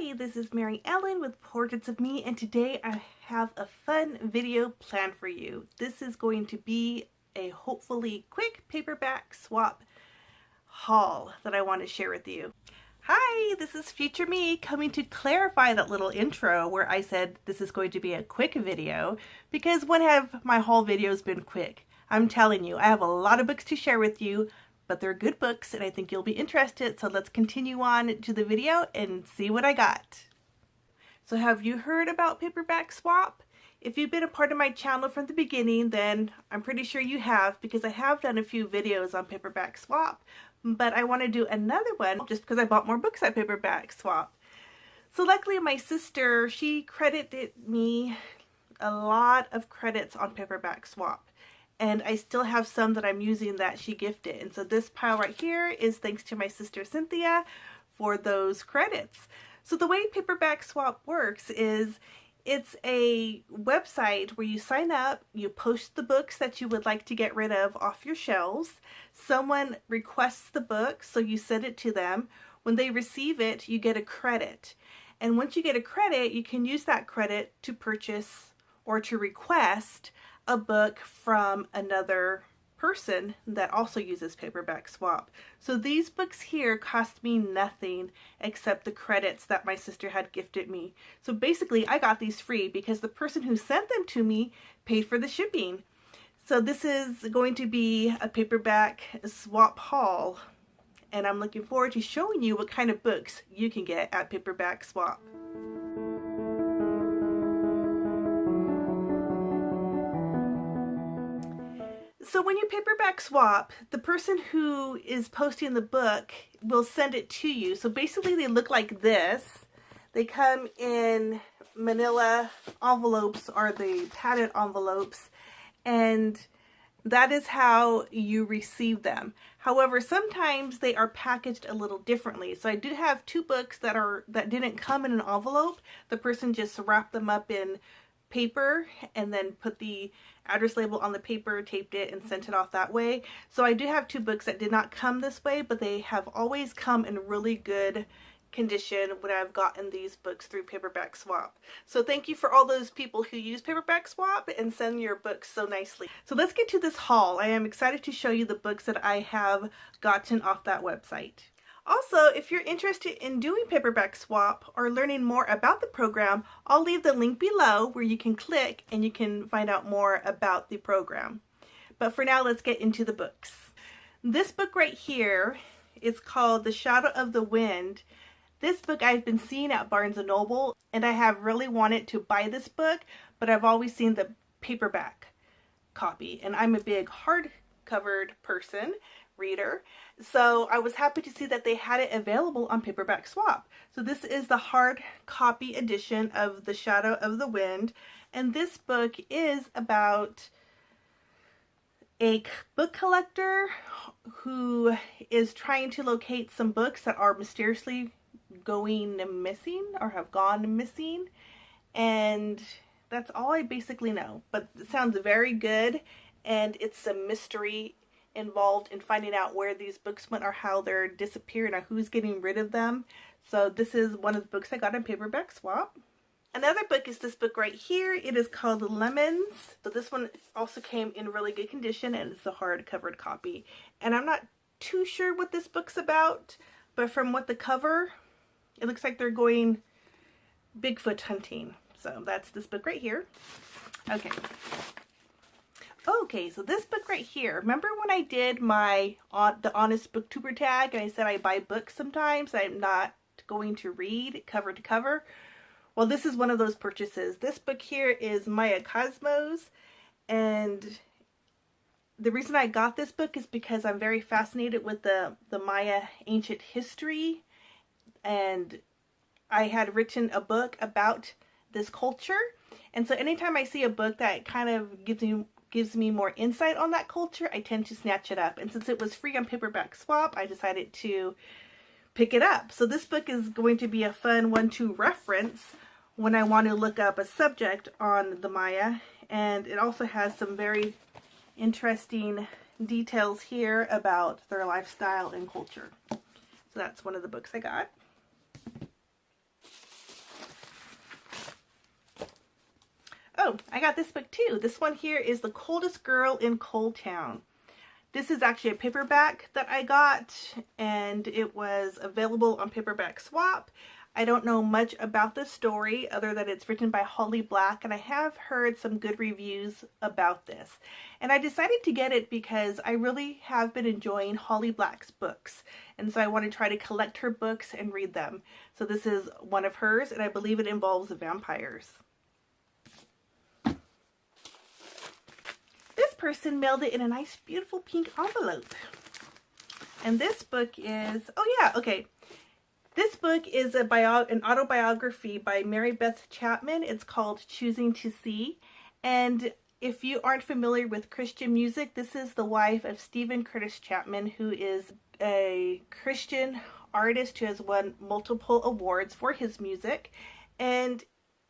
Hi, this is Mary Ellen with Portraits of Me, and today I have a fun video planned for you. This is going to be a hopefully quick paperback swap haul that I want to share with you. Hi, this is future me coming to clarify that little intro where I said this is going to be a quick video, because when have my haul videos been quick? I'm telling you, I have a lot of books to share with you, but they're good books and I think you'll be interested. So let's continue on to the video and see what I got. So have you heard about Paperback Swap? If you've been a part of my channel from the beginning, then I'm pretty sure you have, because I have done a few videos on Paperback Swap, but I want to do another one just because I bought more books at Paperback Swap. So luckily my sister, she credited me a lot of credits on Paperback Swap. And I still have some that I'm using that she gifted. And so this pile right here is thanks to my sister Cynthia for those credits. So the way Paperback Swap works is it's a website where you sign up, you post the books that you would like to get rid of off your shelves. Someone requests the book, so you send it to them. When they receive it, you get a credit. And once you get a credit, you can use that credit to purchase or to request a book from another person that also uses Paperback Swap. So these books here cost me nothing except the credits that my sister had gifted me. So basically I got these free because the person who sent them to me paid for the shipping. So this is going to be a Paperback Swap haul, and I'm looking forward to showing you what kind of books you can get at Paperback Swap. So when you Paperback Swap, the person who is posting the book will send it to you. So basically they look like this. They come in manila envelopes or the padded envelopes, and that is how you receive them. However, sometimes they are packaged a little differently. So I do have two books that didn't come in an envelope. The person just wrapped them up in paper and then put the address label on the paper, taped it, and sent it off that way. So I do have two books that did not come this way, but they have always come in really good condition when I've gotten these books through Paperback Swap. So thank you for all those people who use Paperback Swap and send your books so nicely. So let's get to this haul. I am excited to show you the books that I have gotten off that website. Also, if you're interested in doing Paperback Swap or learning more about the program, I'll leave the link below where you can click and you can find out more about the program. But for now, let's get into the books. This book right here is called The Shadow of the Wind. This book I've been seeing at Barnes & Noble, and I have really wanted to buy this book, but I've always seen the paperback copy, and I'm a big hardcovered reader, so I was happy to see that they had it available on Paperback Swap. So this is the hard copy edition of The Shadow of the Wind, and this book is about a book collector who is trying to locate some books that are mysteriously going missing or have gone missing, and that's all I basically know. But it sounds very good, and it's a mystery involved in finding out where these books went or how they're disappearing or who's getting rid of them. So this is one of the books I got on Paperback Swap. Another book is this book right here. It is called Lemons. So this one also came in really good condition, and it's a hard-covered copy. And I'm not too sure what this book's about, but from what the cover, it looks like they're going Bigfoot hunting. So that's this book right here. Okay, so this book right here, remember when I did my the Honest Booktuber tag and I said I buy books sometimes I'm not going to read cover to cover? Well, this is one of those purchases. This book here is Maya Cosmos, and the reason I got this book is because I'm very fascinated with the Maya ancient history, and I had written a book about this culture, and so anytime I see a book that kind of gives me more insight on that culture, I tend to snatch it up. And since it was free on Paperback Swap, I decided to pick it up. So this book is going to be a fun one to reference when I want to look up a subject on the Maya. And it also has some very interesting details here about their lifestyle and culture. So that's one of the books I got. got this book too. This one here is The Coldest Girl in Coal Town. This is actually a paperback that I got, and it was available on PaperbackSwap. I don't know much about the story other than it's written by Holly Black, and I have heard some good reviews about this. And I decided to get it because I really have been enjoying Holly Black's books, and so I want to try to collect her books and read them. So this is one of hers, and I believe it involves vampires. This person mailed it in a nice, beautiful pink envelope. And this book is, oh yeah, okay. This book is an autobiography by Mary Beth Chapman. It's called Choosing to See. And if you aren't familiar with Christian music, this is the wife of Stephen Curtis Chapman, who is a Christian artist who has won multiple awards for his music. And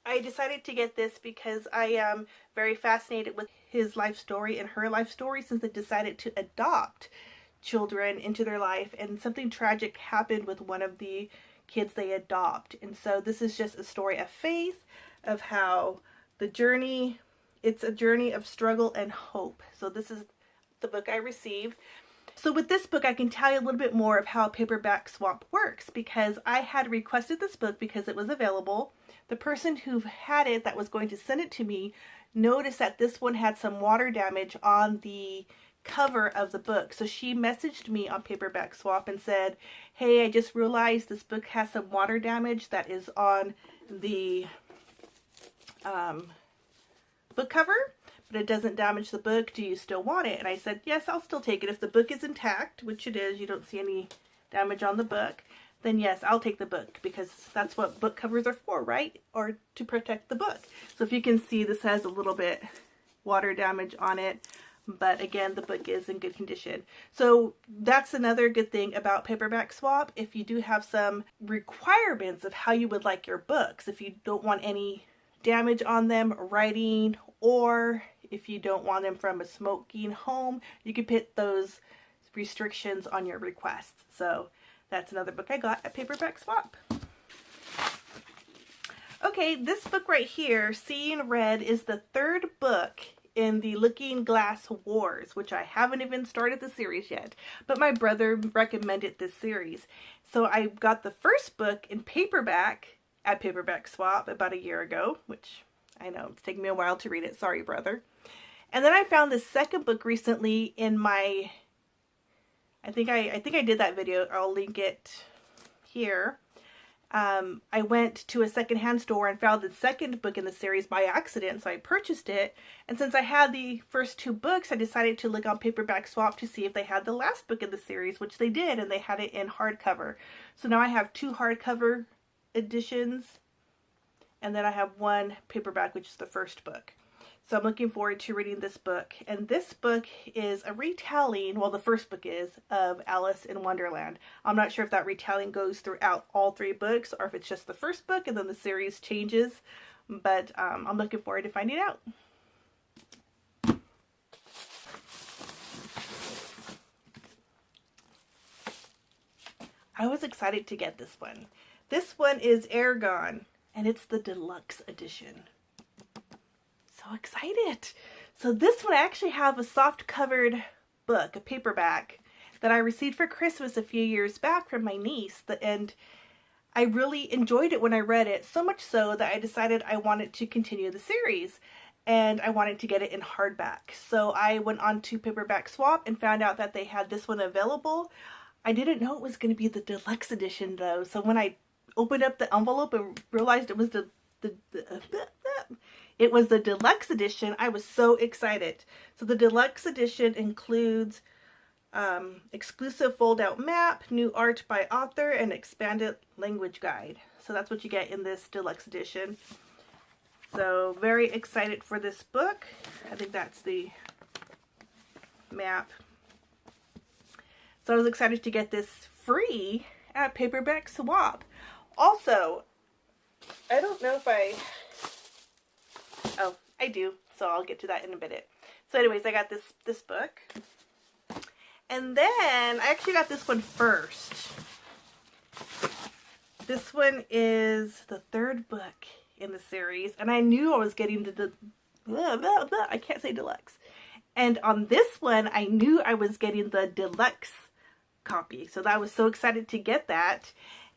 I decided to get this because I am very fascinated with his life story and her life story, since they decided to adopt children into their life, and something tragic happened with one of the kids they adopt. And so this is just a story of faith, of how the journey, it's a journey of struggle and hope. So this is the book I received. So with this book, I can tell you a little bit more of how PaperbackSwap works, because I had requested this book because it was available. The person who had it that was going to send it to me noticed that this one had some water damage on the cover of the book. So she messaged me on PaperbackSwap and said, hey, I just realized this book has some water damage that is on the book cover, but it doesn't damage the book. Do you still want it? And I said, yes, I'll still take it. If the book is intact, which it is, you don't see any damage on the book, then yes, I'll take the book, because that's what book covers are for, right? Or to protect the book. So if you can see, this has a little bit water damage on it. But again, the book is in good condition. So that's another good thing about PaperbackSwap. If you do have some requirements of how you would like your books, if you don't want any damage on them, writing, or if you don't want them from a smoking home, you can put those restrictions on your requests. So that's another book I got at PaperbackSwap. Okay, this book right here, Seeing Red, is the third book in the Looking Glass Wars, which I haven't even started the series yet, but my brother recommended this series. So I got the first book in paperback at PaperbackSwap about a year ago, which I know it's taken me a while to read it. Sorry, brother. And then I found the second book recently in my, I think I did that video. I'll link it here. I went to a secondhand store and found the second book in the series by accident, so I purchased it. And since I had the first two books, I decided to look on PaperbackSwap to see if they had the last book in the series, which they did, and they had it in hardcover. So now I have two hardcover editions, and then I have one paperback, which is the first book. So I'm looking forward to reading this book. And this book is a retelling, well, the first book is, of Alice in Wonderland. I'm not sure if that retelling goes throughout all three books, or if it's just the first book and then the series changes. But I'm looking forward to finding out. I was excited to get this one. This one is Ergon, and it's the deluxe edition. So excited. So this one, I actually have a soft covered book, a paperback, that I received for Christmas a few years back from my niece, and I really enjoyed it when I read it, so much so that I decided I wanted to continue the series, and I wanted to get it in hardback. So I went on to PaperbackSwap and found out that they had this one available. I didn't know it was going to be the deluxe edition though, so when I opened up the envelope and realized it was the deluxe edition, I was so excited. So the deluxe edition includes exclusive fold-out map, new art by author, and expanded language guide. So that's what you get in this deluxe edition. So very excited for this book. I think that's the map. So I was excited to get this free at PaperbackSwap. Also, I don't know if oh, I do, so I'll get to that in a minute. So anyways, I got this book. And then I actually got this one first. This one is the third book in the series, and I knew I was getting the I can't say deluxe. And on this one, I knew I was getting the deluxe copy. So I was so excited to get that.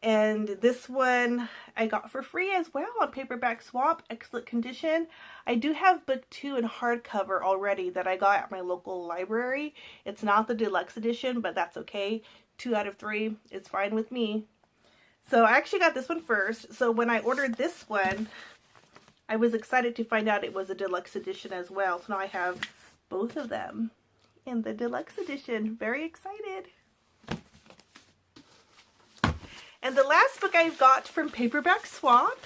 And this one I got for free as well on Paperback Swap, excellent condition. I do have book 2 in hardcover already that I got at my local library. It's not the deluxe edition, but that's okay. 2 out of 3, it's fine with me. So I actually got this one first. So when I ordered this one, I was excited to find out it was a deluxe edition as well. So now I have both of them in the deluxe edition. Very excited. And the last book I've got from Paperback Swap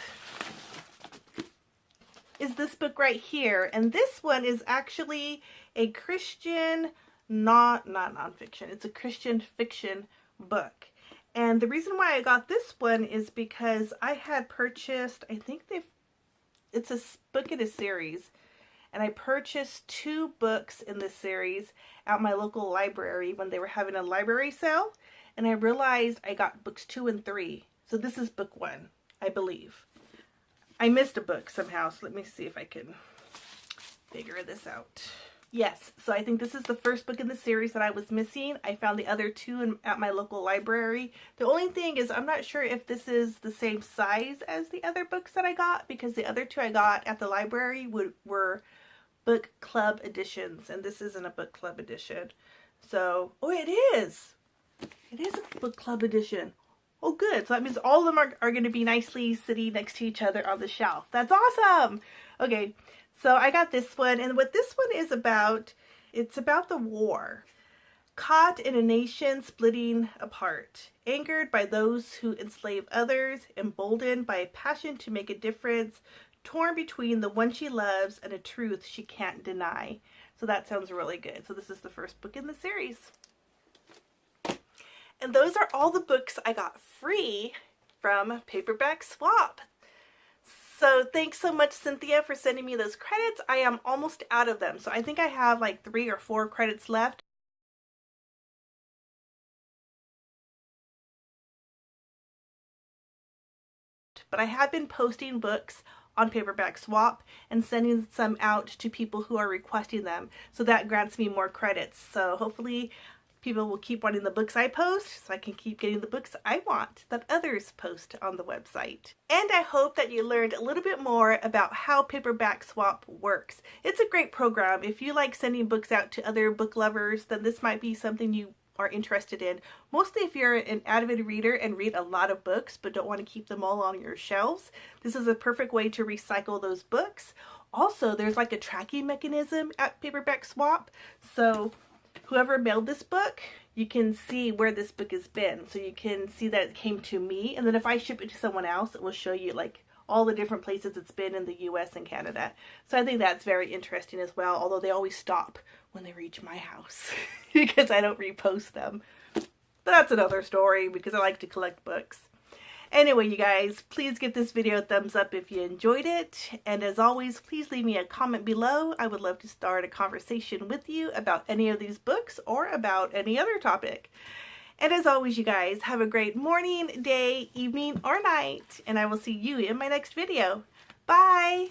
is this book right here. And this one is actually a Christian, not nonfiction. It's a Christian fiction book. And the reason why I got this one is because I had purchased, I think it's a book in a series. And I purchased 2 books in this series at my local library when they were having a library sale. And I realized I got books 2 and 3. So this is book 1, I believe. I missed a book somehow, so let me see if I can figure this out. Yes, so I think this is the first book in the series that I was missing. I found the other 2 at my local library. The only thing is I'm not sure if this is the same size as the other books that I got, because the other 2 I got at the library were book club editions, and this isn't a book club edition. So, oh, it is! It is a book club edition. Oh, good. So that means all of them are going to be nicely sitting next to each other on the shelf. That's awesome! Okay, so I got this one, and what this one is about, it's about the war. Caught in a nation splitting apart, angered by those who enslave others, emboldened by a passion to make a difference, torn between the one she loves and a truth she can't deny. So that sounds really good. So this is the first book in the series. And those are all the books I got free from Paperback Swap. So thanks so much, Cynthia, for sending me those credits. I am almost out of them. So I think I have like 3 or 4 credits left. But I have been posting books on Paperback Swap and sending some out to people who are requesting them. So that grants me more credits. So hopefully people will keep wanting the books I post, so I can keep getting the books I want that others post on the website. And I hope that you learned a little bit more about how Paperback Swap works. It's a great program. If you like sending books out to other book lovers, then this might be something you are interested in. Mostly if you're an avid reader and read a lot of books but don't want to keep them all on your shelves, this is a perfect way to recycle those books. Also, there's like a tracking mechanism at Paperback Swap, so whoever mailed this book, you can see where this book has been. So you can see that it came to me, and then if I ship it to someone else, it will show you like all the different places it's been in the US and Canada. So I think that's very interesting as well, although they always stop when they reach my house because I don't repost them. But that's another story because I like to collect books. Anyway, you guys, please give this video a thumbs up if you enjoyed it. And as always, please leave me a comment below. I would love to start a conversation with you about any of these books or about any other topic. And as always, you guys, have a great morning, day, evening, or night. And I will see you in my next video. Bye!